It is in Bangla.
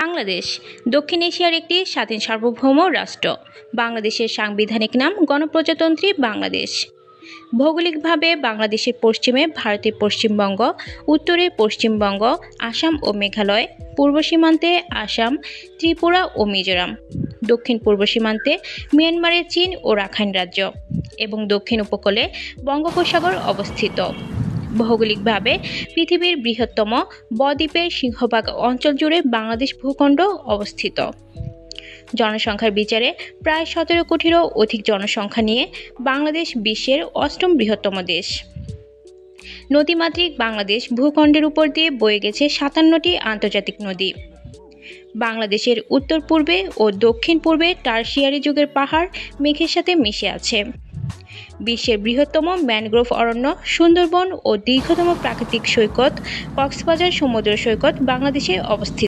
বাংলাদেশ দক্ষিণ এশিয়ার একটি স্বাধীন সার্বভৌম রাষ্ট্র। বাংলাদেশের সাংবিধানিক নাম গণপ্রজাতন্ত্রী বাংলাদেশ। ভৌগোলিকভাবে বাংলাদেশের পশ্চিমে ভারতের পশ্চিমবঙ্গ, উত্তরে পশ্চিমবঙ্গ, আসাম ও মেঘালয়, পূর্ব সীমান্তে আসাম, ত্রিপুরা ও মিজোরাম, দক্ষিণ পূর্ব সীমান্তে মিয়ানমারের চীন ও রাখাইন রাজ্য এবং দক্ষিণ উপকূলে বঙ্গোপসাগর অবস্থিত। ভৌগোলিকভাবে পৃথিবীর বৃহত্তম বদ্বীপের সিংহভাগ অঞ্চল জুড়ে বাংলাদেশ ভূখণ্ড অবস্থিত। জনসংখ্যার বিচারে প্রায় 17 কোটিরও অধিক জনসংখ্যা নিয়ে বাংলাদেশ বিশ্বের 8ম বৃহত্তম দেশ। নদীমাতৃক বাংলাদেশ ভূখণ্ডের উপর দিয়ে বয়ে গেছে 57টি আন্তর্জাতিক নদী। বাংলাদেশের উত্তর পূর্বে ও দক্ষিণ পূর্বে টারশিয়ারি যুগের পাহাড় মেঘের সাথে মিশে আছে। বিশ্বের বৃহত্তম ম্যানগ্রোভ অরণ্য, সুন্দরবন ও দীর্ঘতম প্রাকৃতিক সৈকত কক্সবাজার সমুদ্র সৈকত বাংলাদেশে অবস্থিত।